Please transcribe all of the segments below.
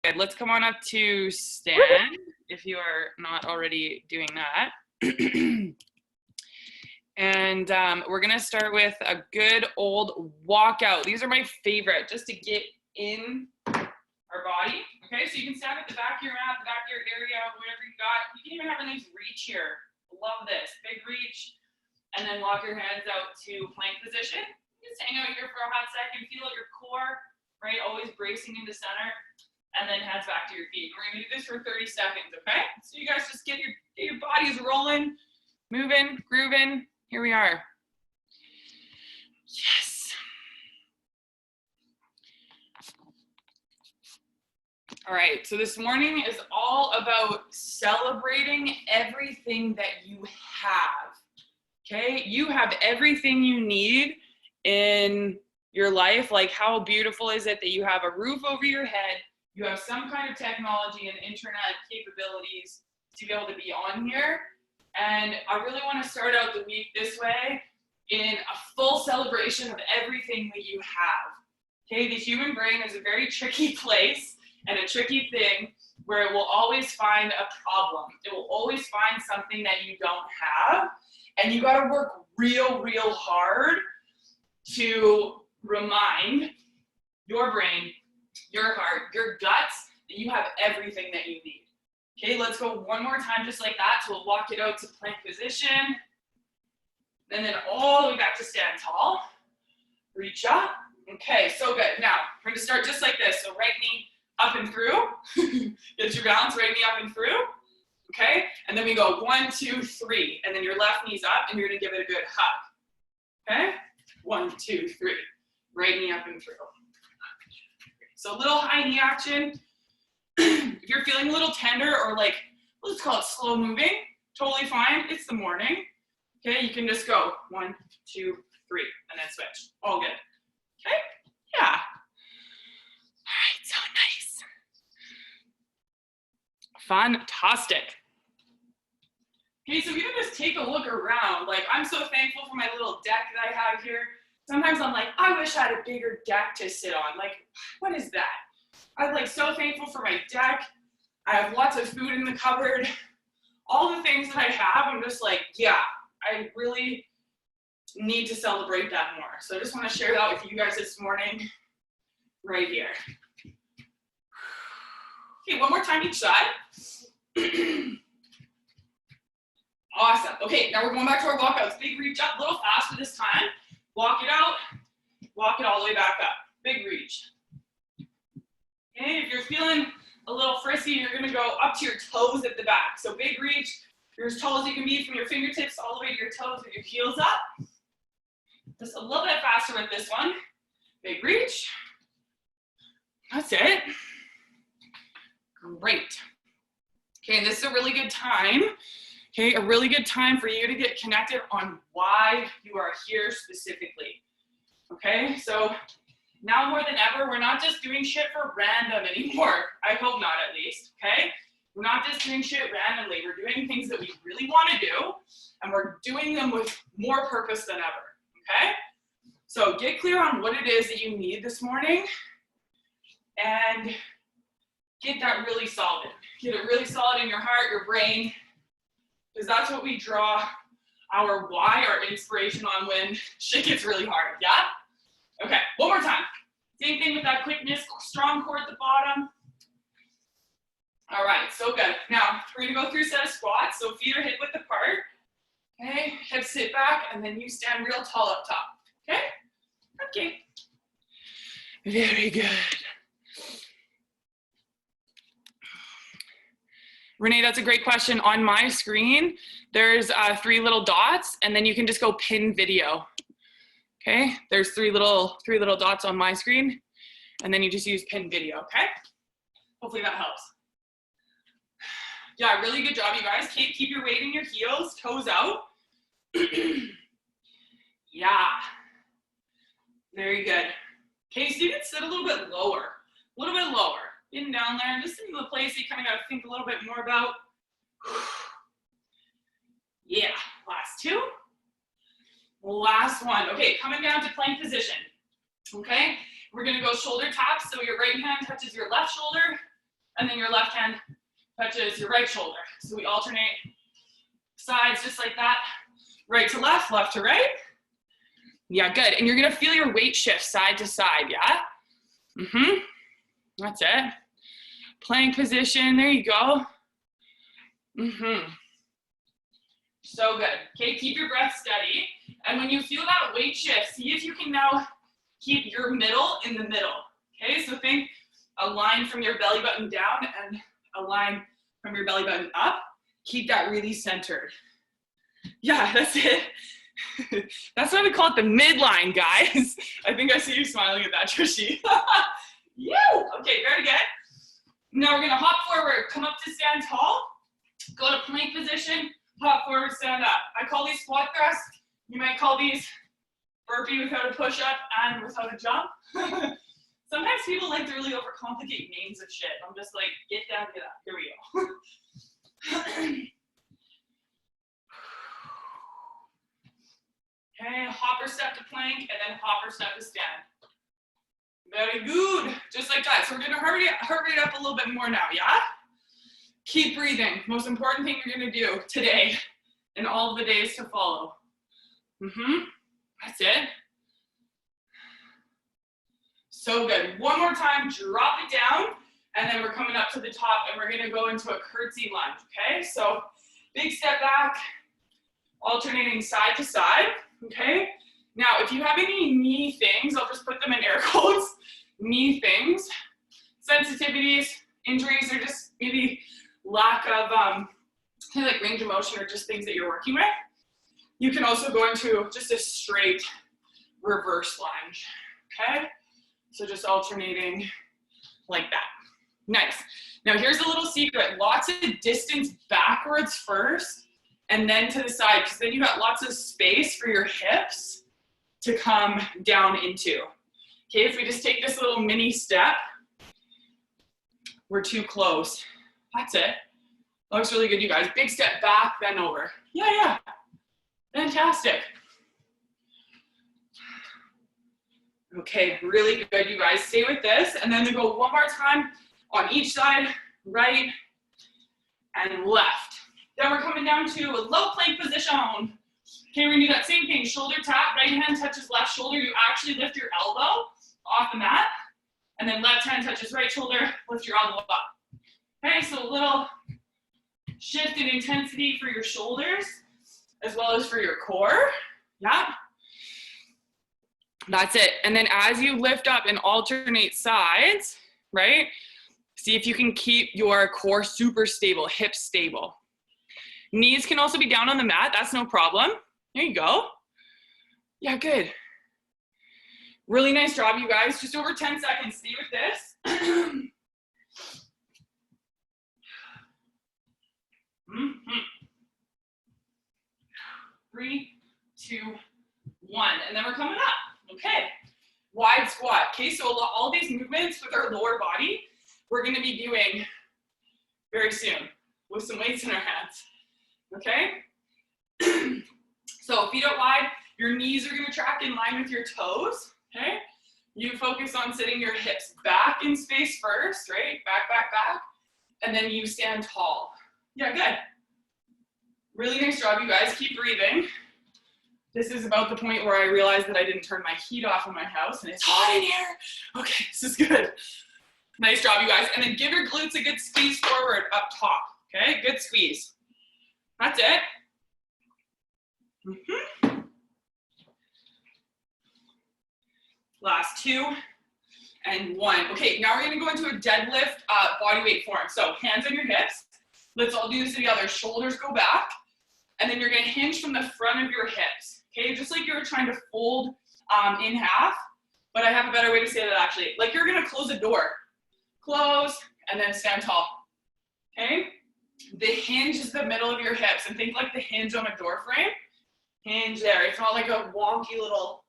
Good. Let's come on up to stand if you are not already doing that. And we're going to start with a good old walkout. These are my favorite, just to get in our body. Okay, so you can stand at the back of your mat, the back of your area, whatever you got. You can even have a nice reach here. Love this. Big reach. And then walk your hands out to plank position. Just hang out here for a hot second. Feel out your core, right? Always bracing into center. And then hands back to your feet. We're going to do this for 30 seconds, okay? So you guys just get your bodies rolling, moving, grooving. Here we are. Yes. All right, so this morning is all about celebrating everything that you have, okay? You have everything you need in your life. Like, how beautiful is it that you have a roof over your head, you have some kind of technology and internet capabilities to be able to be on here. And I really want to start out the week this way, in a full celebration of everything that you have. Okay, the human brain is a very tricky place and a tricky thing where it will always find a problem. It will always find something that you don't have. And you got to work real, real hard to remind your brain, your heart, your guts, that you have everything that you need. Okay, let's go one more time just like that. So we'll walk it out to plank position. And then all the way back to stand tall. Reach up. Okay, so good. Now, we're gonna start just like this. So right knee up and through. Get your balance, right knee up and through. Okay, and then we go 1, 2, 3. And then your left knee's up and you're gonna give it a good hug. Okay, 1, 2, 3. Right knee up and through. So a little high knee action. If you're feeling a little tender or like, let's call it slow moving, totally fine. It's the morning. Okay, you can just go 1, 2, 3, and then switch. All good. Okay, yeah. All right, so nice. Fantastic. Okay, so if you can just take a look around, like, I'm so thankful for my little deck that I have here. Sometimes I'm like, I wish I had a bigger deck to sit on. Like, what is that? I'm like so thankful for my deck. I have lots of food in the cupboard. All the things that I have, I'm just like, yeah, I really need to celebrate that more. So I just want to share that with you guys this morning, right here. Okay, one more time each side. Awesome. Okay, now we're going back to our walkouts. Big reach up, a little faster this time. Walk it out, walk it all the way back up. Big reach. Okay, if you're feeling a little frisky, you're gonna go up to your toes at the back. So big reach, you're as tall as you can be from your fingertips all the way to your toes with your heels up. Just a little bit faster with this one. Big reach. That's it. Great. Okay, and this is a really good time. Okay, a really good time for you to get connected on why you are here specifically. Okay, so now more than ever, we're not just doing shit for random anymore. I hope not, at least, okay? We're not just doing shit randomly. We're doing things that we really want to do, and we're doing them with more purpose than ever, okay? So get clear on what it is that you need this morning, and get that really solid. Get it really solid in your heart, your brain, because that's what we draw our why, our inspiration on when shit gets really hard, yeah? Okay, one more time. Same thing with that quickness, strong core at the bottom. All right, so good. Now, we're gonna go through a set of squats, so feet are hip width apart. Okay, hips sit back, and then you stand real tall up top, okay? Okay. Very good. Renee, that's a great question. On my screen, there's 3 little dots, and then you can just go pin video. Okay, there's three little dots on my screen, and then you just use pin video, okay? Hopefully that helps. Yeah, really good job, you guys. Keep your weight in your heels, toes out. Yeah, very good. Okay, students, sit a little bit lower, Getting down there, just in the place you kind of got to think a little bit more about. Yeah, last 2. Last one. Okay, coming down to plank position. Okay, we're gonna go shoulder taps. So your right hand touches your left shoulder, and then your left hand touches your right shoulder. So we alternate sides just like that. Right to left, left to right. Yeah, good. And you're gonna feel your weight shift side to side, yeah? That's it. Plank position, there you go. So good. Okay, keep your breath steady. And when you feel that weight shift, see if you can now keep your middle in the middle. Okay, so think a line from your belly button down and a line from your belly button up. Keep that really centered. Yeah, that's it. That's why we call it the midline, guys. I think I see you smiling at that, Trishi. Yeah. Okay, very good. Now we're gonna hop forward, come up to stand tall, go to plank position, hop forward, stand up. I call these squat thrusts. You might call these burpee without a push-up and without a jump. Sometimes people like to really overcomplicate names of shit. I'm just like, get down, get up. Here we go. Okay, hopper step to plank, and then hopper step to stand. Very good, just like that. So we're gonna hurry it up a little bit more now, yeah? Keep breathing. Most important thing you're gonna do today and all of the days to follow. That's it. So good. One more time, drop it down, and then we're coming up to the top, and we're gonna go into a curtsy lunge, okay? So big step back, alternating side to side, okay? Now, if you have any knee things, I'll just put them in air quotes, knee things, sensitivities, injuries, or just maybe lack of kind of like range of motion or just things that you're working with, you can also go into just a straight reverse lunge, okay? So just alternating like that. Nice. Now here's a little secret. Lots of distance backwards first and then to the side, because then you got lots of space for your hips to come down into. Okay, if we just take this little mini step, we're too close. That's it. Looks really good, you guys. Big step back, then over. Yeah. Fantastic. Okay, really good, you guys. Stay with this, and then we go one more time on each side, right and left. Then we're coming down to a low plank position. Okay, we're gonna do that same thing. Shoulder tap, right hand touches left shoulder. You actually lift your elbow off the mat, and then left hand touches right shoulder, lift your elbow up. Okay, so a little shift in intensity for your shoulders, as well as for your core. Yeah. That's it. And then as you lift up and alternate sides, right? See if you can keep your core super stable, hips stable. Knees can also be down on the mat. That's no problem. There you go. Yeah, good. Really nice job, you guys. Just over 10 seconds. Stay with this. 3, 2, 1. And then we're coming up. Okay. Wide squat. Okay, so all these movements with our lower body, we're going to be doing very soon with some weights in our hands. Okay? So feet out wide, your knees are going to track in line with your toes. Okay? You focus on sitting your hips back in space first, right? Back. And then you stand tall. Yeah, good. Really nice job, you guys. Keep breathing. This is about the point where I realized that I didn't turn my heat off in my house and it's hot in here. Okay, this is good. Nice job, you guys. And then give your glutes a good squeeze forward up top. Okay, good squeeze. That's it. Last 2 and 1. Okay, now we're gonna go into a deadlift body weight form. So hands on your hips. Let's all do this together. Shoulders go back. And then you're gonna hinge from the front of your hips. Okay, just like you were trying to fold in half. But I have a better way to say that actually. Like you're gonna close a door. Close, and then stand tall. Okay? The hinge is the middle of your hips. And think like the hinge on a door frame. Hinge there. It's not like a wonky little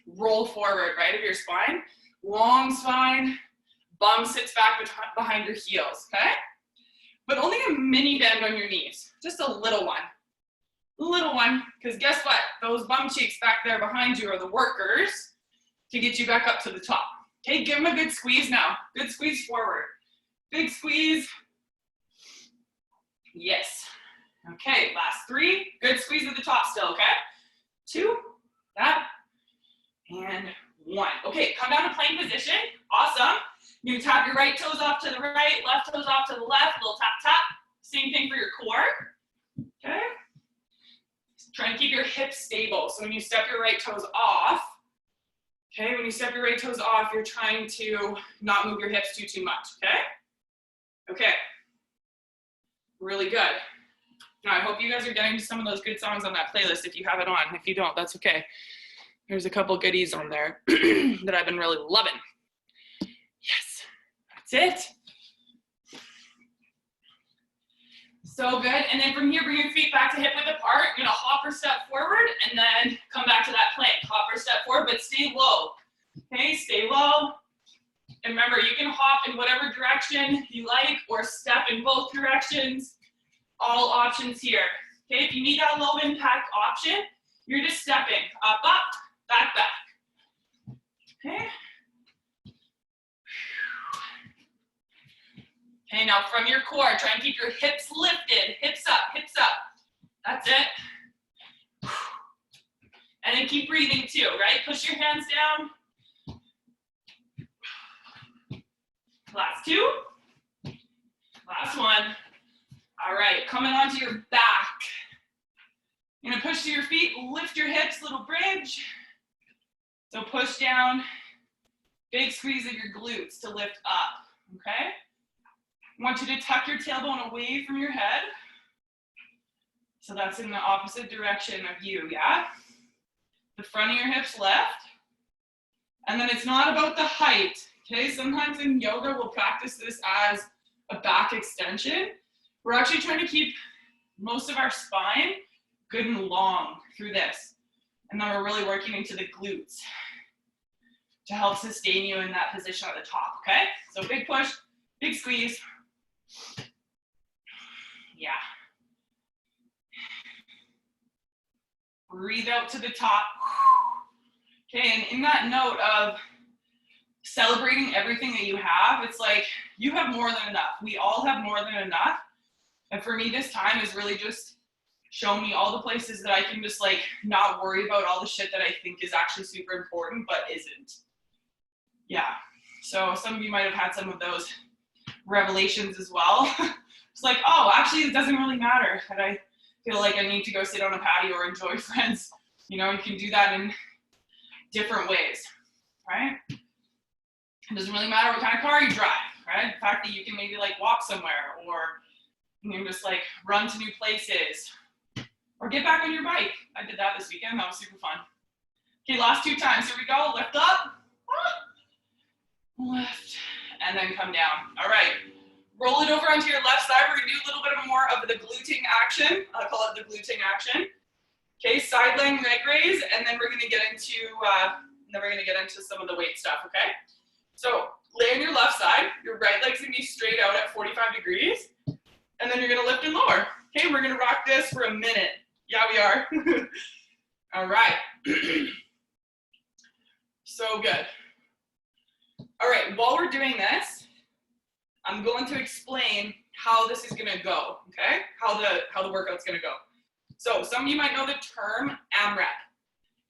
roll forward, right, of your spine. Long spine. Bum sits back behind your heels, okay? But only a mini bend on your knees. Just a little one. Little one, because guess what? Those bum cheeks back there behind you are the workers to get you back up to the top. Okay, give them a good squeeze now. Good squeeze forward. Big squeeze. Yes. Okay, last 3. Good squeeze at the top still, okay? 2, that, and 1. Okay, come down to plank position. Awesome. You can tap your right toes off to the right, left toes off to the left, little tap, tap. Same thing for your core, okay? Try and keep your hips stable. So when you step your right toes off, okay, when you step your right toes off, you're trying to not move your hips too much, okay? Okay, really good. Now, I hope you guys are getting to some of those good songs on that playlist if you have it on. If you don't, that's okay. There's a couple goodies on there that I've been really loving. Yes, that's it. So good. And then from here, bring your feet back to hip width apart. You're gonna hop or step forward and then come back to that plank. Hop or step forward, but stay low. Okay, stay low. And remember, you can hop in whatever direction you like or step in both directions. All options here. Okay, if you need that low impact option, you're just stepping up, up, back, back. Okay. Okay, now from your core, try and keep your hips lifted. Hips up, hips up. That's it. And then keep breathing too, right? Push your hands down. Last 2. Last 1. All right, coming onto your back. You're gonna push to your feet, lift your hips, little bridge. So push down, big squeeze of your glutes to lift up, okay? I want you to tuck your tailbone away from your head. So that's in the opposite direction of you, yeah? The front of your hips left. And then it's not about the height, okay? Sometimes in yoga, we'll practice this as a back extension. We're actually trying to keep most of our spine good and long through this. And then we're really working into the glutes to help sustain you in that position at the top, okay? So big push, big squeeze. Yeah. Breathe out to the top. Okay, and in that note of celebrating everything that you have, it's like you have more than enough. We all have more than enough. And for me, this time is really just showing me all the places that I can just like not worry about all the shit that I think is actually super important, but isn't. Yeah. So some of you might have had some of those revelations as well. It's like, oh, actually, it doesn't really matter that I feel like I need to go sit on a patio or enjoy friends. You know, you can do that in different ways, right? It doesn't really matter what kind of car you drive, right? The fact that you can maybe like walk somewhere or you can just like run to new places or get back on your bike. I did that this weekend. That was super fun. Okay, last 2 times. Here we go. Lift up, lift, and then come down. All right. Roll it over onto your left side. We're gonna do a little bit more of the glutting action. I call it the glutting action. Okay, side leg raise, and then we're gonna get into some of the weight stuff. Okay. So lay on your left side. Your right leg's gonna be straight out at 45 degrees. And then you're gonna lift and lower. Okay, we're gonna rock this for a minute. Yeah, we are. All right. So good. All right, while we're doing this, I'm going to explain how this is gonna go, okay? How the workout's gonna go. So some of you might know the term AMRAP,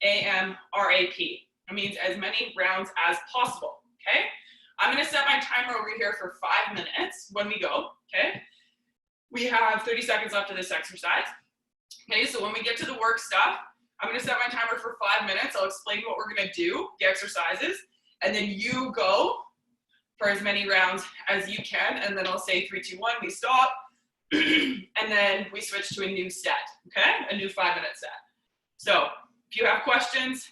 A-M-R-A-P. It means as many rounds as possible, okay? I'm gonna set my timer over here for 5 minutes when we go, okay? We have 30 seconds left of this exercise. Okay, so when we get to the work stuff, I'm gonna set my timer for 5 minutes. I'll explain what we're gonna do, the exercises, and then you go for as many rounds as you can, and then I'll say 3, 2, 1, we stop, and then we switch to a new set, okay? A new 5-minute set. So if you have questions,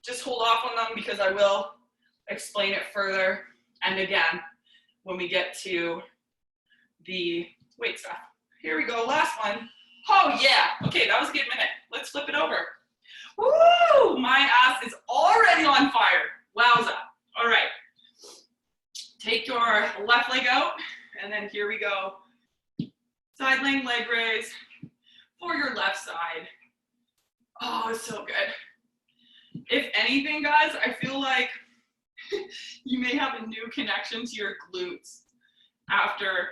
just hold off on them because I will explain it further. And again, when we get to the weight stuff. Here we go, last one. Oh yeah, okay, that was a good minute. Let's flip it over. Woo, my ass is already on fire. Wowza. All right, take your left leg out, and then here we go. Side leg raise for your left side. Oh, it's so good. If anything, guys, I feel like you may have a new connection to your glutes after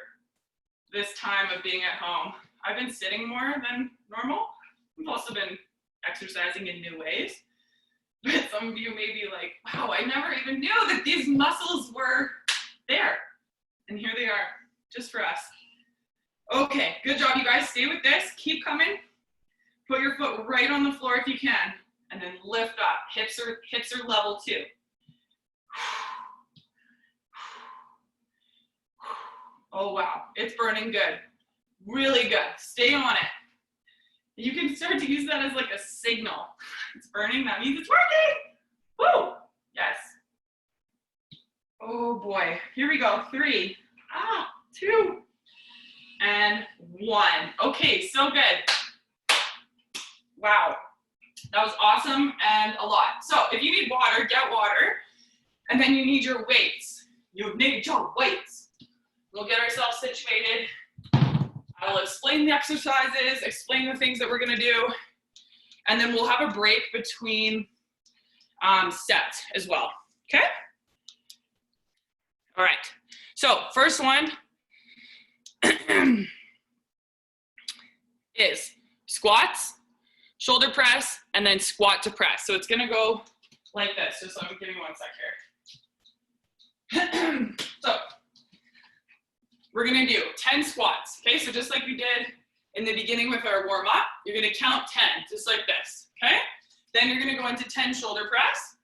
this time of being at home. I've been sitting more than normal. I've also been exercising in new ways. But some of you may be like, wow, I never even knew that these muscles were there. And here they are, just for us. Okay, good job, you guys. Stay with this. Keep coming. Put your foot right on the floor if you can. And then lift up. Hips are level too. Oh, wow. It's burning good. Really good. Stay on it. You can start to use that as like a signal. It's burning. That means it's working. Woo! Yes. Oh, boy. Here we go. 3, 2, and 1. Okay, so good. Wow. That was awesome and a lot. So if you need water, get water. And then you need your weights. You need your weights. We'll get ourselves situated. I'll explain the exercises, explain the things that we're gonna do, and then we'll have a break between sets as well, okay? All right, so first one is squats, shoulder press, and then squat to press. So it's gonna go like this, just so give me 1 sec here. So we're gonna do 10 squats, okay? So just like we did in the beginning with our warm up, you're gonna count 10, just like this, okay? Then you're gonna go into 10 shoulder press,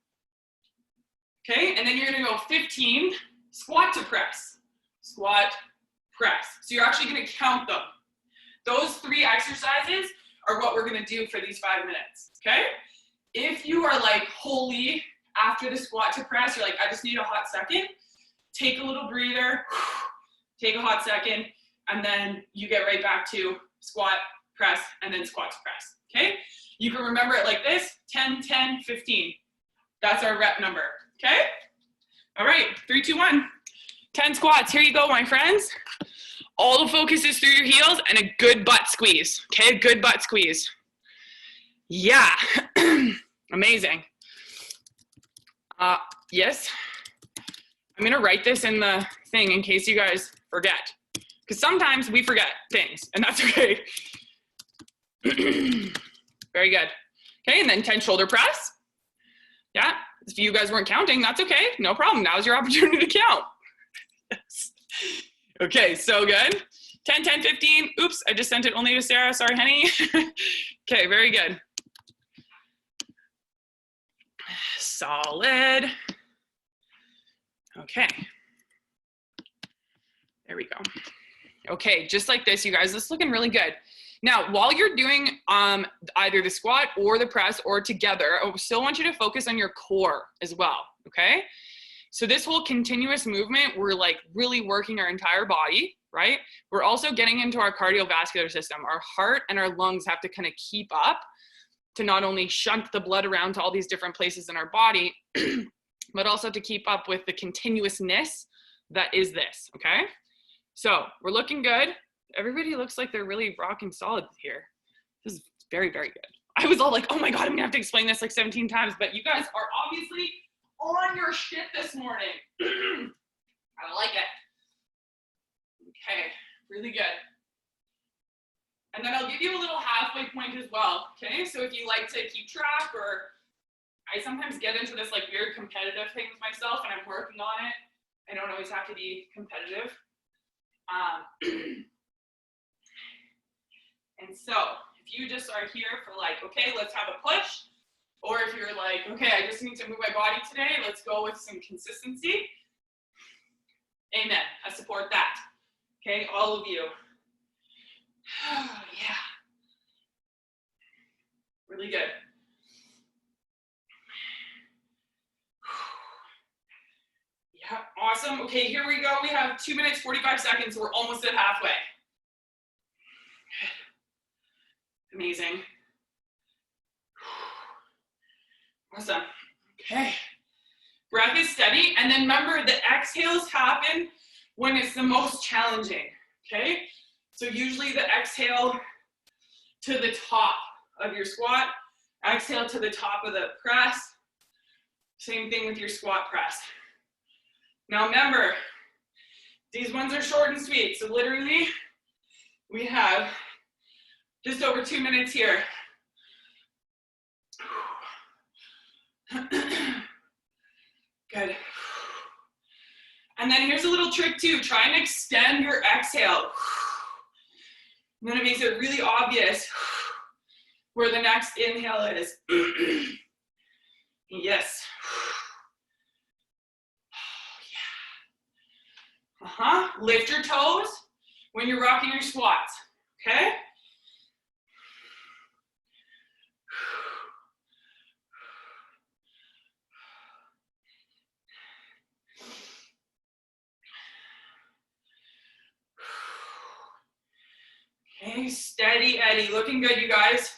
okay? And then you're gonna go 15 squat to press, squat, press. So you're actually gonna count them. Those 3 exercises are what we're gonna do for these 5 minutes, okay? If you are like, holy, after the squat to press, you're like, I just need a hot second, take a little breather, take a hot second, and then you get right back to squat, press, and then squat to press, okay? You can remember it like this, 10, 10, 15. That's our rep number, okay? All right, 3, 2, 1. 10 squats, here you go, my friends. All the focus is through your heels and a good butt squeeze, okay? A good butt squeeze. Yeah, amazing. Yes, I'm gonna write this in the thing in case you guys forget, because sometimes we forget things, and that's okay. Very good. Okay, and then 10 shoulder press. Yeah, if you guys weren't counting, that's okay, no problem. Now's your opportunity to count. Yes. Okay, so good. 10, 10, 15. Oops, I just sent it only to Sarah. Sorry, honey. Okay, very good. Solid. Okay. There we go. Okay, just like this, you guys. This is looking really good. Now, while you're doing either the squat or the press or together, I still want you to focus on your core as well, okay? So this whole continuous movement, we're like really working our entire body, right? We're also getting into our cardiovascular system. Our heart and our lungs have to kind of keep up to not only shunt the blood around to all these different places in our body, but also to keep up with the continuousness that is this, okay? So we're looking good. Everybody looks like they're really rocking solid here. This is very, very good. I was all like, oh my God, I'm gonna have to explain this like 17 times, but you guys are obviously on your shit this morning. I like it. Okay, really good. And then I'll give you a little halfway point as well, okay? So if you like to keep track, or I sometimes get into this like weird competitive thing with myself and I'm working on it. I don't always have to be competitive. And so if you just are here for like, okay, let's have a push, or if you're like, okay, I just need to move my body today, let's go with some consistency. Amen. I support that. Okay, all of you. Yeah. Really good. Yeah, awesome. Okay, here we go. We have 2 minutes, 45 seconds. We're almost at halfway. Amazing. Awesome. Okay. Breath is steady. And then remember, the exhales happen when it's the most challenging. Okay? So usually the exhale to the top of your squat, exhale to the top of the press. Same thing with your squat press. Now remember, These ones are short and sweet. So literally, we have just over 2 minutes here. Good. And then here's a little trick too. Try and extend your exhale. And then it makes it really obvious where the next inhale is. Yes. Yeah. Lift your toes when you're rocking your squats, okay? Okay, steady Eddie, looking good, you guys.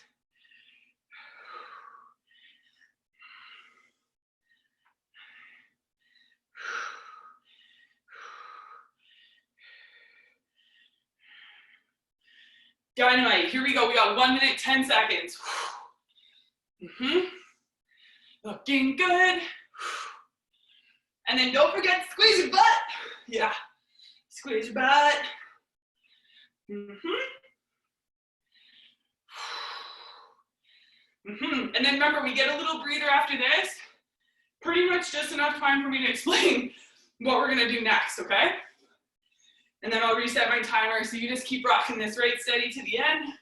Dynamite, here we go, we got 1 minute, 10 seconds. Looking good. And then don't forget to squeeze your butt. Yeah, squeeze your butt. And then remember, we get a little breather after this. Pretty much just enough time for me to explain what we're gonna do next, okay? And then I'll reset my timer, so you just keep rocking this right steady to the end.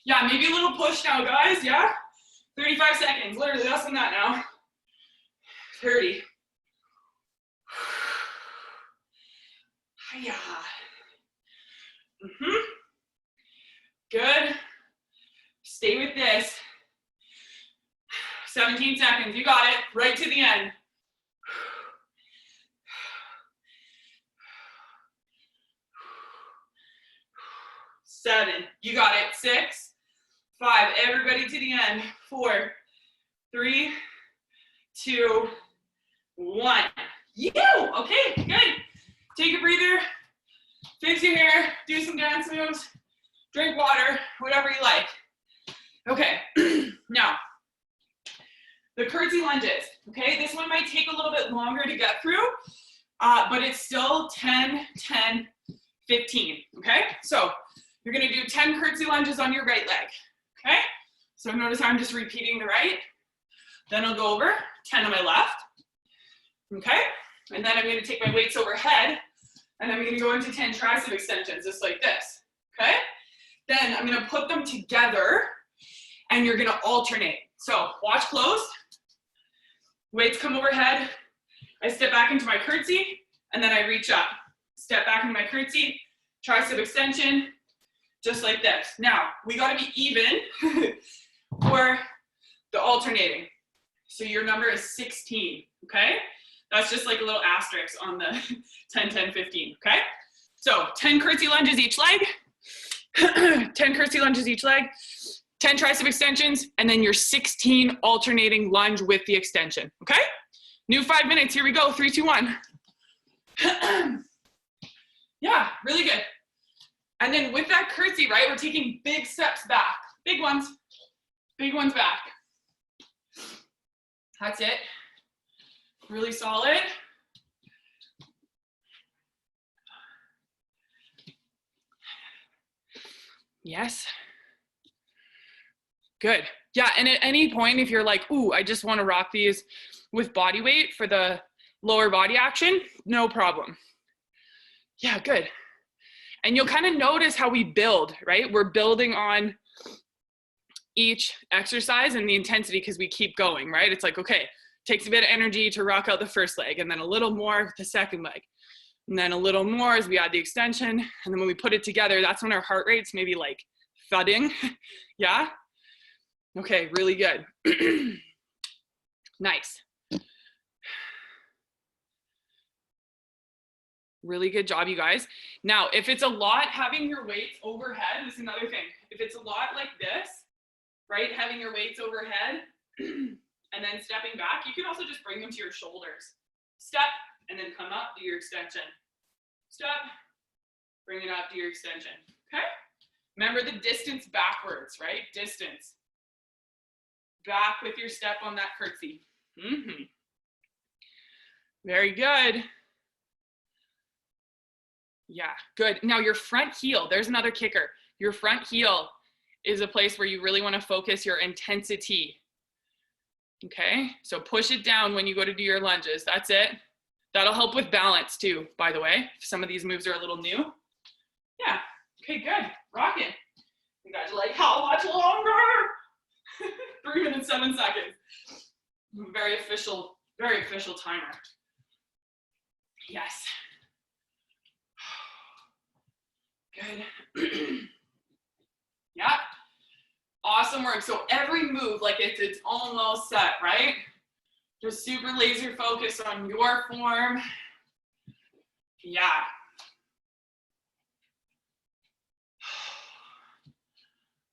Yeah, maybe a little push now, guys, yeah? 35 seconds, literally less than that now. 30. Yeah. Good. Stay with this. 17 seconds, you got it, right to the end. 7, you got it, 6, 5, everybody to the end, 4, 3, 2, 1. You, okay, good. Take a breather, fix your hair, do some dance moves, drink water, whatever you like. Okay, now, the curtsy lunges, okay? This one might take a little bit longer to get through, but it's still 10, 10, 15, okay? So, you're gonna do 10 curtsy lunges on your right leg, okay? So notice how I'm just repeating the right. Then I'll go over 10 on my left, okay? And then I'm gonna take my weights overhead, and I'm gonna go into 10 tricep extensions, just like this, okay? Then I'm gonna put them together, and you're gonna alternate. So watch close, weights come overhead, I step back into my curtsy, and then I reach up. Step back into my curtsy, tricep extension, just like this. Now, we gotta be even for the alternating. So your number is 16, okay? That's just like a little asterisk on the 10, 10, 15, okay? So 10 curtsy lunges each leg, 10 curtsy lunges each leg, 10 tricep extensions, and then your 16 alternating lunge with the extension, okay? New 5 minutes, here we go, 3, 2, 1. Yeah, really good. And then with that curtsy, right, we're taking big steps back. Big ones back. That's it. Really solid. Yes. Good. Yeah, and at any point, if you're like, ooh, I just want to rock these with body weight for the lower body action, no problem. Yeah, good. And you'll kind of notice how we build, right? We're building on each exercise and the intensity because we keep going, right? It's like, okay, takes a bit of energy to rock out the first leg, and then a little more the second leg, and then a little more as we add the extension. And then when we put it together, that's when our heart rate's maybe like thudding. Yeah? Okay, really good. Nice. Really good job, you guys. Now, if it's a lot, having your weights overhead is another thing. If it's a lot like this, right, having your weights overhead and then stepping back, you can also just bring them to your shoulders. Step, and then come up, do your extension. Step, bring it up, do your extension, okay? Remember the distance backwards, right? Distance. Back with your step on that curtsy. Very good. Yeah, good. Now your front heel, there's another kicker. Your front heel is a place where you really want to focus your intensity. Okay, so push it down when you go to do your lunges. That's it. That'll help with balance too, by the way, if some of these moves are a little new. Yeah, okay, good. Rocking. You guys are like, how much longer? 3 minutes, 7 seconds. Very official timer. Yes. Good. Yeah. Awesome work. So every move, like it's almost set, right? Just super laser focus on your form. Yeah.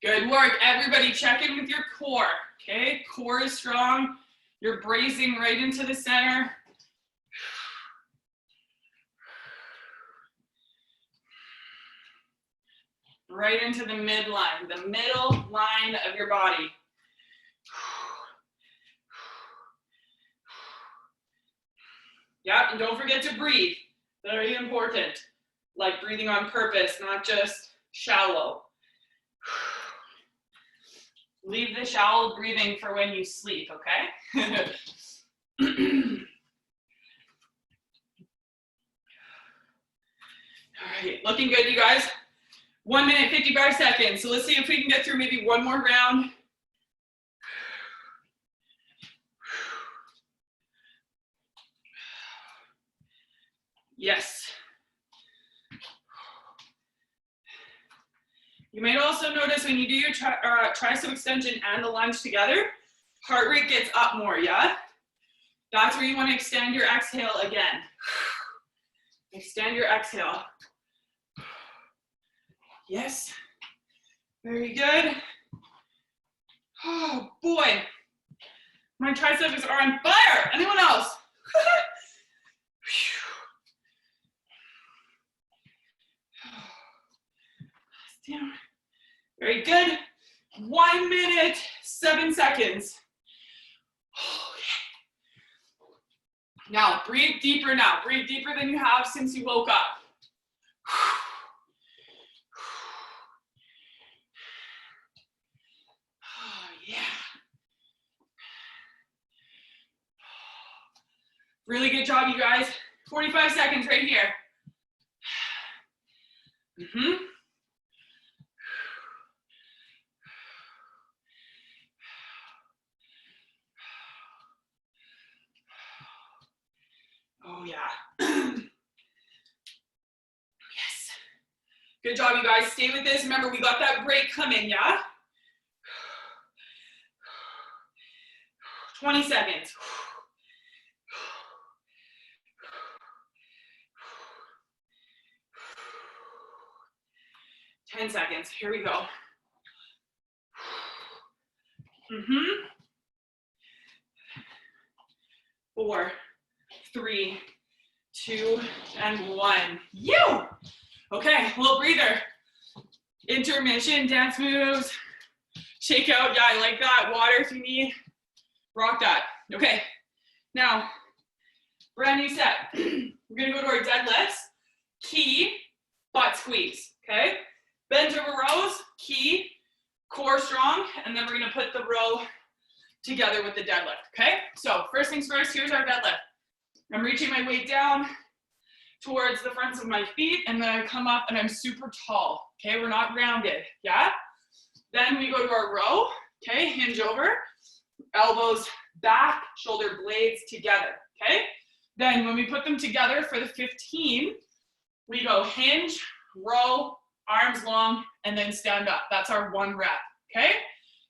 Good work. Everybody check in with your core. Okay, core is strong. You're bracing right into the center. Right into the midline, the middle line of your body. Yeah, and don't forget to breathe. Very important. Like breathing on purpose, not just shallow. Leave the shallow breathing for when you sleep, okay? All right, looking good, you guys. 1 minute, 55 seconds. So let's see if we can get through maybe one more round. Yes. You might also notice when you do your tricep extension and the lunge together, heart rate gets up more, yeah? That's where you want to extend your exhale again. Extend your exhale. Yes. Very good. Oh boy. My triceps are on fire. Anyone else? Down. Very good. 1 minute, 7 seconds. Now, breathe deeper now. Breathe deeper than you have since you woke up. Yeah. Really good job, you guys. 45 seconds right here. Oh yeah. Yes. Good job, you guys. Stay with this. Remember, we got that break coming, yeah? 20 seconds. 10 seconds. Here we go. 4, 3, 2, and 1. You! Okay, little breather. Intermission, dance moves. Shake out, yeah, I like that. Water if you need. Rock that. Okay, now, brand new set. We're gonna go to our deadlifts. Key, butt squeeze, okay? Bend over rows, key, core strong, and then we're gonna put the row together with the deadlift, okay? So first things first, here's our deadlift. I'm reaching my weight down towards the fronts of my feet, and then I come up and I'm super tall, okay? We're not grounded, yeah? Then we go to our row, okay? Hinge over, elbows back, shoulder blades together, okay? Then when we put them together for the 15, we go hinge, row, arms long, and then stand up. That's our 1 rep, okay?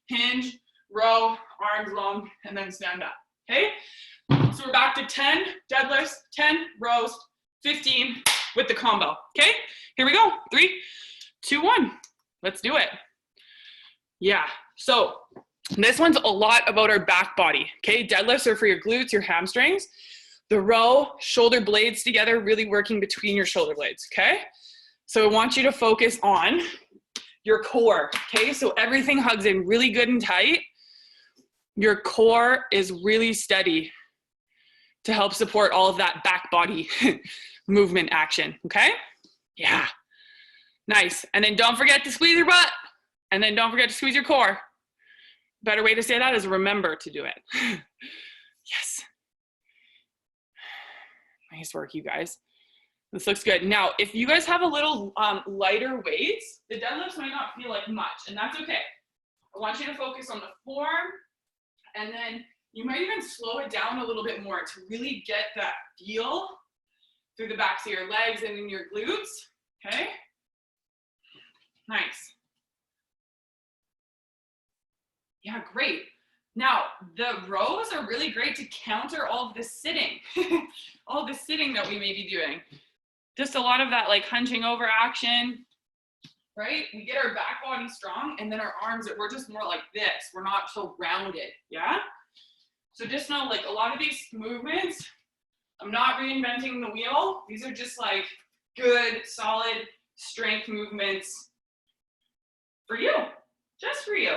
Hinge, row, arms long, and then stand up, okay? So we're back to 10 deadlifts, 10 rows, 15 with the combo, okay? Here we go, 3, 2, 1. Let's do it. Yeah, so this one's a lot about our back body, okay? Deadlifts are for your glutes, your hamstrings. The row, shoulder blades together, really working between your shoulder blades, okay? So I want you to focus on your core, okay? So everything hugs in really good and tight. Your core is really steady. to help support all of that back body movement action, okay? Yeah, nice. And then don't forget to squeeze your butt, and then don't forget to squeeze your core. Better way to say that is remember to do it. Yes. Nice work, you guys. This looks good. Now, if you guys have a little lighter weights, the deadlifts might not feel like much, and that's okay. I want you to focus on the form, and then you might even slow it down a little bit more to really get that feel through the backs of your legs and in your glutes, okay? Nice. Yeah, great. Now, the rows are really great to counter all of the sitting, all the sitting that we may be doing. Just a lot of that like hunching over action, right? We get our back body strong, and then our arms, we're just more like this. We're not so rounded, yeah? So just know, like, a lot of these movements, I'm not reinventing the wheel. These are just like good, solid strength movements for you, just for you.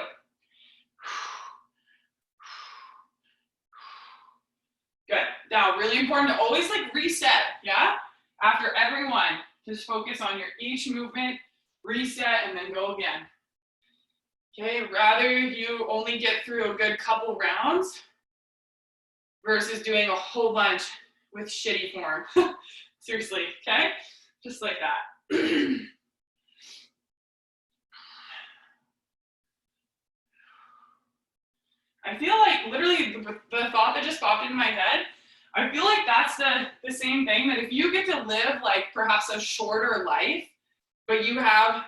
Good. Now, really important to always like reset, yeah? After every one, just focus on your each movement, reset, and then go again. Okay, rather you only get through a good couple rounds versus doing a whole bunch with shitty form. Seriously, okay? Just like that. I feel like literally the thought that just popped into my head, I feel like that's the same thing, that if you get to live like perhaps a shorter life, but you have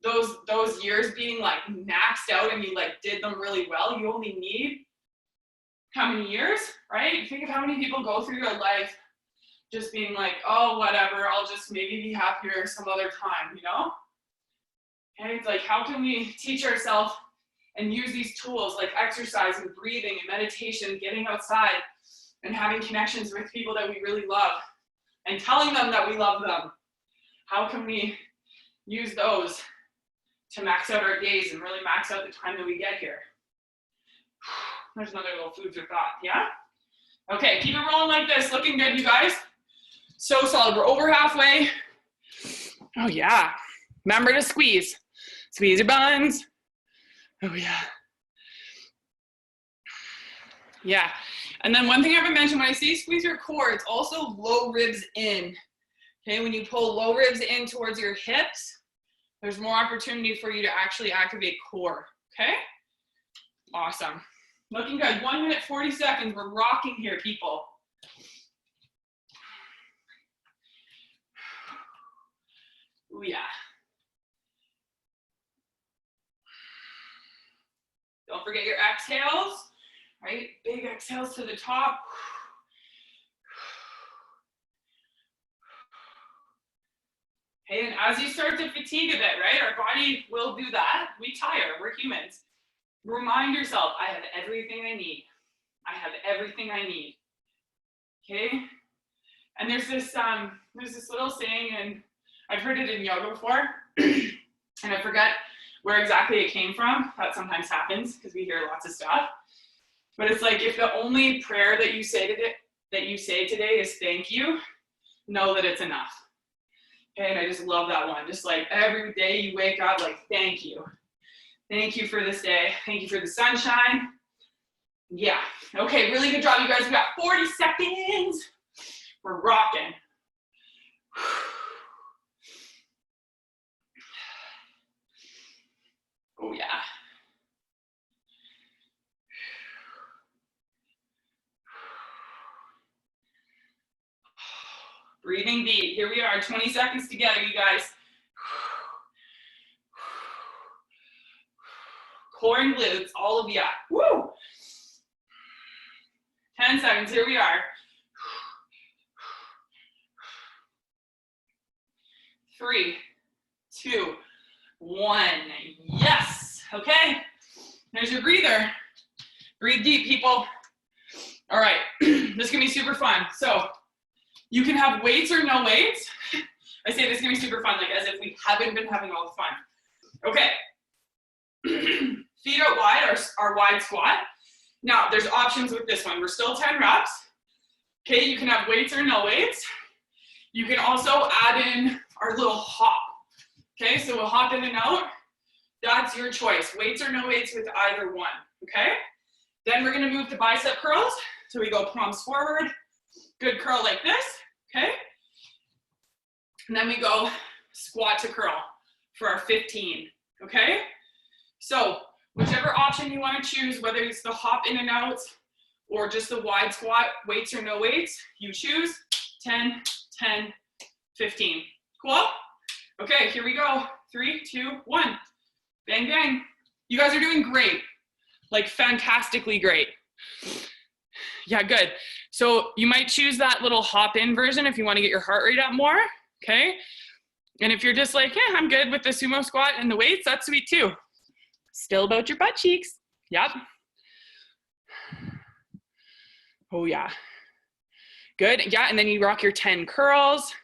those years being like maxed out and you like did them really well, you only need how many years, right? Think of how many people go through their life just being like, oh, whatever, I'll just maybe be happier some other time, you know? Okay, it's like, how can we teach ourselves and use these tools like exercise and breathing and meditation, getting outside and having connections with people that we really love and telling them that we love them? How can we use those to max out our days and really max out the time that we get here? There's another little food for thought, yeah? Okay, keep it rolling like this. Looking good, you guys. So solid. We're over halfway. Oh, yeah. Remember to squeeze. Squeeze your buns. Oh, yeah. Yeah. And then one thing I haven't mentioned, when I say squeeze your core, it's also low ribs in. Okay, when you pull low ribs in towards your hips, there's more opportunity for you to actually activate core, okay? Awesome. Looking good. 1 minute, 40 seconds. We're rocking here, people. Ooh, yeah. Don't forget your exhales, right? Big exhales to the top. Okay, and as you start to fatigue a bit, right? Our body will do that. We tire, we're humans. Remind yourself, I have everything I need. I have everything I need. Okay? And there's this little saying, and I've heard it in yoga before, and I forget where exactly it came from. That sometimes happens because we hear lots of stuff. But it's like, if the only prayer that you say today is thank you, know that it's enough. Okay, and I just love that one. Just like every day you wake up, like, thank you. Thank you for this day. Thank you for the sunshine. Yeah. Okay, really good job, you guys. We got 40 seconds. We're rocking. Oh, yeah. Breathing deep. Here we are, 20 seconds together, you guys. Core and glutes, all of ya. Woo! 10 seconds, here we are. 3, 2, 1. Yes. Okay. There's your breather. Breathe deep, people. All right. This is going to be super fun. So you can have weights or no weights. I say this is going to be super fun, like as if we haven't been having all the fun. Okay. Feet out wide, our wide squat. Now, there's options with this one. We're still 10 reps. Okay, you can have weights or no weights. You can also add in our little hop. Okay, so we'll hop in and out. That's your choice, weights or no weights with either one, okay? Then we're gonna move to bicep curls. So we go palms forward, good curl like this, okay? And then we go squat to curl for our 15, okay? So whichever option you wanna choose, whether it's the hop in and out or just the wide squat, weights or no weights, you choose 10, 10, 15. Cool? Okay, here we go. 3, 2, 1. Bang, bang. You guys are doing great. Like fantastically great. Yeah, good. So you might choose that little hop in version if you want to get your heart rate up more, okay? And if you're just like, yeah, I'm good with the sumo squat and the weights, that's sweet too. Still about your butt cheeks. Yep. Oh yeah. Good, yeah, and then you rock your 10 curls.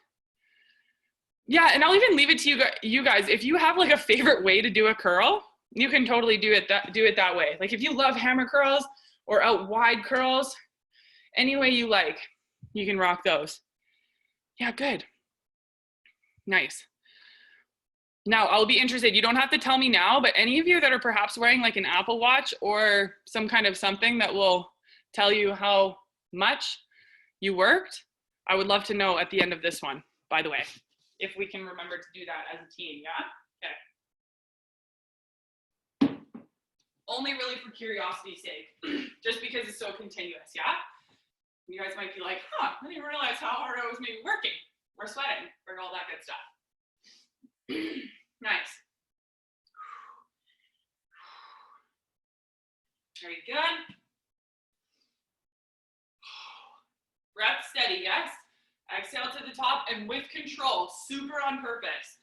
Yeah, and I'll even leave it to you guys. If you have like a favorite way to do a curl, you can totally do it that way. Like if you love hammer curls or out wide curls, any way you like, you can rock those. Yeah, good. Nice. Now, I'll be interested, you don't have to tell me now, but any of you that are perhaps wearing like an Apple Watch or some kind of something that will tell you how much you worked, I would love to know at the end of this one, by the way, if we can remember to do that as a team, yeah? Okay. Only really for curiosity's sake, just because it's so continuous, yeah? You guys might be like, huh, I didn't realize how hard I was maybe working or sweating or all that good stuff. Nice. Very good. Breath steady, yes? Exhale to the top and with control, super on purpose.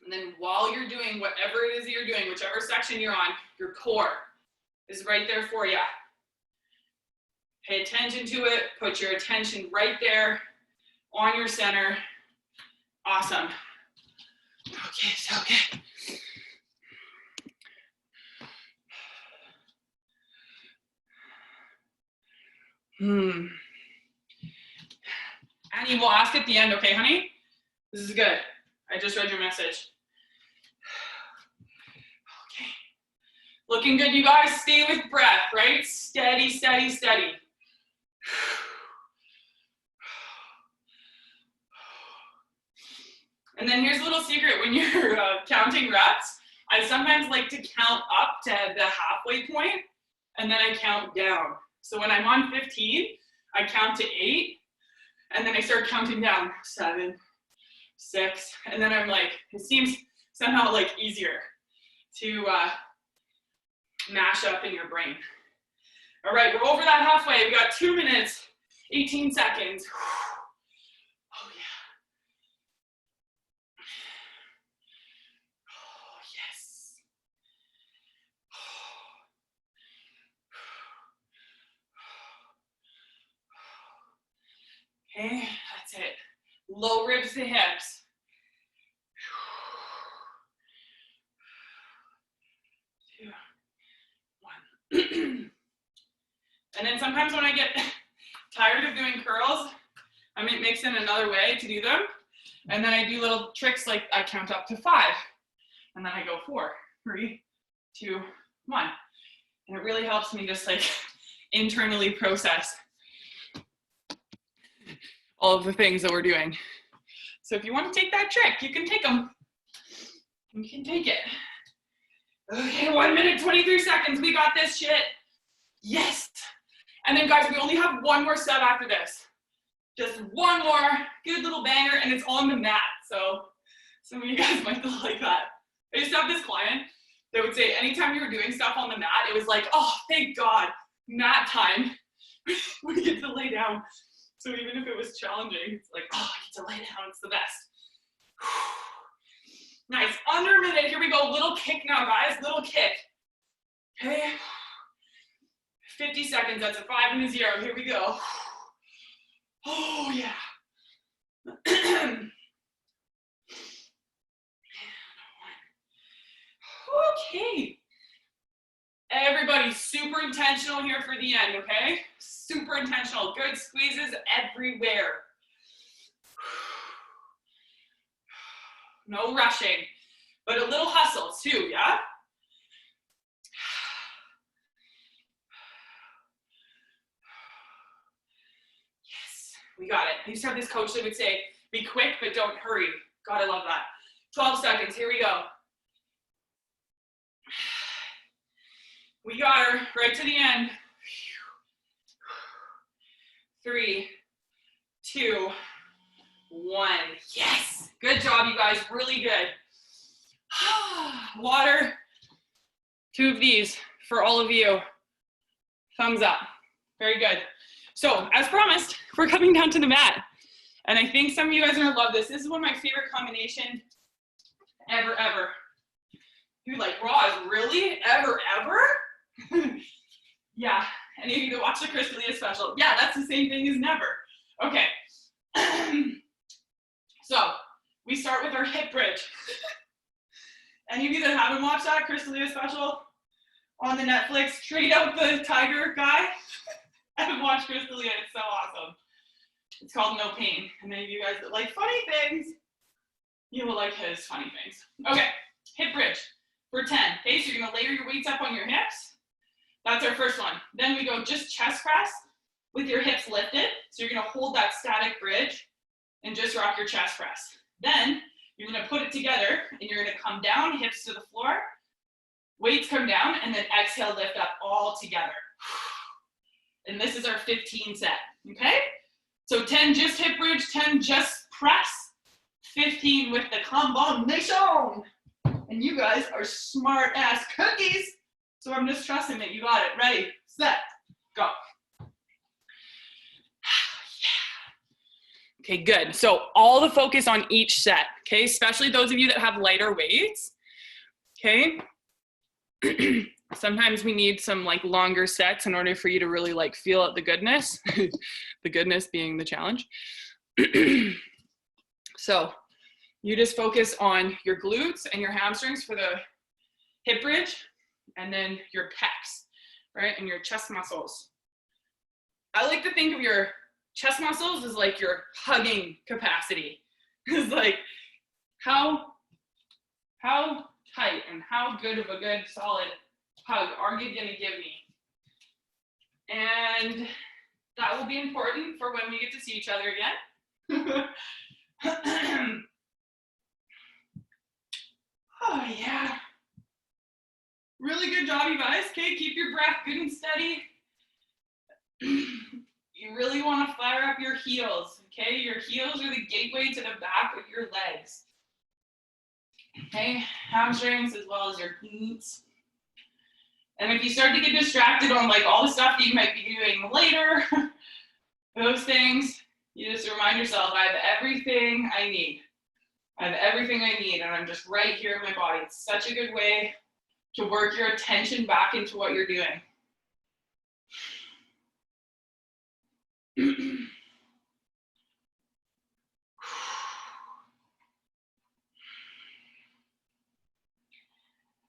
And then while you're doing whatever it is that you're doing, whichever section you're on, your core is right there for you. Pay attention to it, put your attention right there on your center. Awesome. Okay, so good. Annie, we'll ask at the end, okay, honey? This is good. I just read your message. Okay. Looking good, you guys. Stay with breath, right? Steady, steady, steady. And then here's a little secret. When you're counting reps, I sometimes like to count up to the halfway point, and then I count down. So when I'm on 15, I count to 8, and then I start counting down 7, 6, and then I'm like, it seems somehow like easier to mash up in your brain. All right, we're over that halfway. We got 2 minutes, 18 seconds. Oh yeah. Oh yes. Okay, that's it. Low ribs to hips. 2, 1. And then sometimes when I get tired of doing curls, I might mix in another way to do them. And then I do little tricks like I count up to 5. And then I go 4, 3, 2, 1. And it really helps me just like internally process all of the things that we're doing. So if you want to take that trick, you can take them. You can take it. Okay, 1 minute, 23 seconds. We got this shit. Yes. And then guys, we only have one more set after this. Just one more good little banger, and it's on the mat. So some of you guys might like that. I used to have this client that would say anytime you were doing stuff on the mat, it was like, oh, thank God, mat time. We get to lay down. So even if it was challenging, it's like, oh, I get to lay down, it's the best. Nice, under a minute, here we go, little kick now, guys, little kick. Okay, 50 seconds, that's a 5 and a 0, here we go. Oh, yeah. Okay, Everybody, super intentional here for the end, okay? Super intentional. Good squeezes everywhere. No rushing, but a little hustle too, yeah? Yes, we got it. I used to have this coach that would say, be quick, but don't hurry. God, I love that. 12 seconds, here we go. We got her right to the end. 3, 2, 1. Yes, good job, you guys, really good. Water, 2 of these for all of you. Thumbs up, very good. So as promised, we're coming down to the mat. And I think some of you guys are gonna love this. This is one of my favorite combinations ever. You're like, Roz, really? Ever? Yeah, any of you that watch the Crystalia special, yeah, that's the same thing as never. Okay, so we start with our hip bridge. Any of you that haven't watched that Crystalia special on the Netflix, Trade Out the Tiger guy, haven't watched Crystalia, it's so awesome. It's called No Pain. And any of you guys that like funny things, you will like his funny things. Okay, hip bridge for 10. Okay, so you're gonna layer your weights up on your hips. That's our first one. Then we go just chest press with your hips lifted. So you're gonna hold that static bridge and just rock your chest press. Then you're gonna put it together and you're gonna come down, hips to the floor, weights come down, and then exhale, lift up all together. And this is our 15 set, okay? So 10 just hip bridge, 10 just press, 15 with the combination. And you guys are smart ass cookies. So I'm just trusting that you got it. Ready, set, go. Okay, good. So all the focus on each set, okay? Especially those of you that have lighter weights, okay? Sometimes we need some like longer sets in order for you to really like feel out the goodness, the goodness being the challenge. So you just focus on your glutes and your hamstrings for the hip bridge, and then your pecs, right? And your chest muscles. I like to think of your chest muscles as like your hugging capacity. It's like how tight and how good of a good solid hug are you gonna give me? And that will be important for when we get to see each other again. Oh yeah. Really good job, you guys. Okay, keep your breath good and steady. You really want to fire up your heels, okay? Your heels are the gateway to the back of your legs. Okay, hamstrings as well as your glutes. And if you start to get distracted on like all the stuff that you might be doing later, those things, you just remind yourself, I have everything I need. I have everything I need, and I'm just right here in my body. It's such a good way to work your attention back into what you're doing.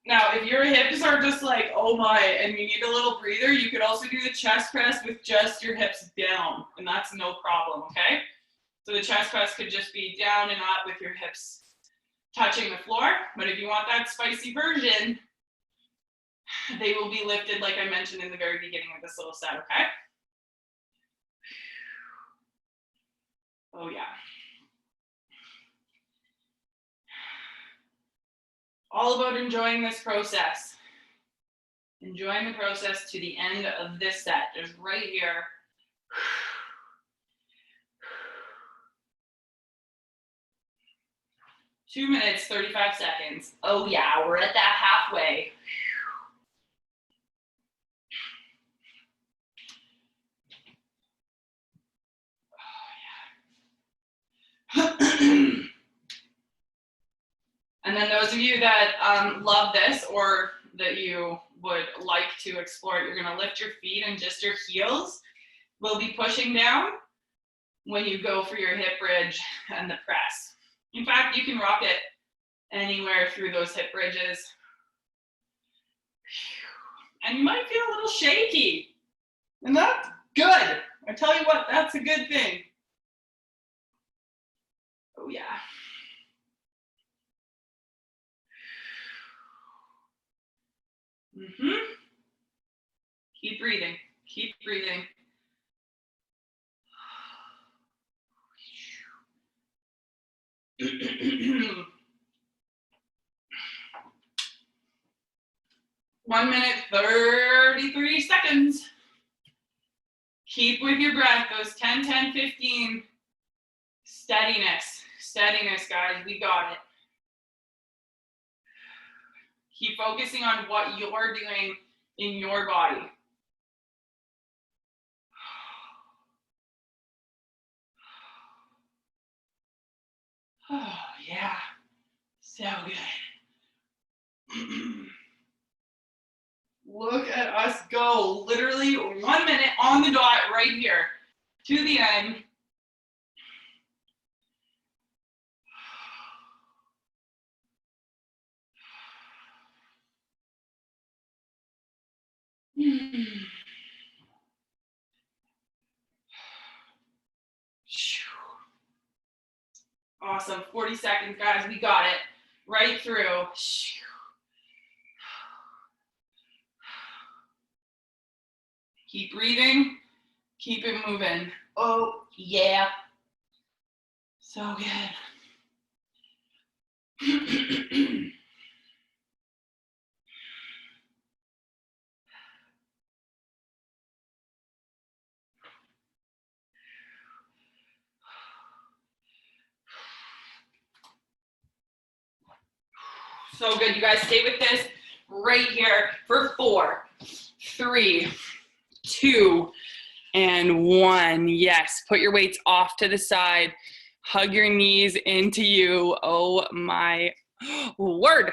Now, if your hips are just like, oh my, and you need a little breather, you could also do the chest press with just your hips down, and that's no problem, okay? So the chest press could just be down and up with your hips touching the floor, but if you want that spicy version, they will be lifted like I mentioned in the very beginning of this little set, okay? Oh yeah. All about enjoying this process. Enjoying the process to the end of this set, just right here. 2 minutes, 35 seconds. Oh yeah, we're at that halfway. Oh yeah. And then those of you that love this or that you would like to explore it, you're gonna lift your feet and just your heels will be pushing down when you go for your hip bridge and the press. In fact, you can rock it anywhere through those hip bridges. And you might feel a little shaky. And that's good. I tell you what, that's a good thing. Oh yeah. Keep breathing. Keep breathing. 1 minute, 33 seconds. Keep with your breath, those 10, 10, 15. Steadiness, steadiness, guys, we got it. Keep focusing on what you're doing in your body. Oh, yeah, so good. Look at us go, literally 1 minute on the dot right here to the end. Awesome, 40 seconds, guys, we got it. Right through. Keep breathing, keep it moving. Oh, yeah. So good. So good, you guys stay with this right here for 4, 3, 2, and 1. Yes, put your weights off to the side. Hug your knees into you. Oh my word.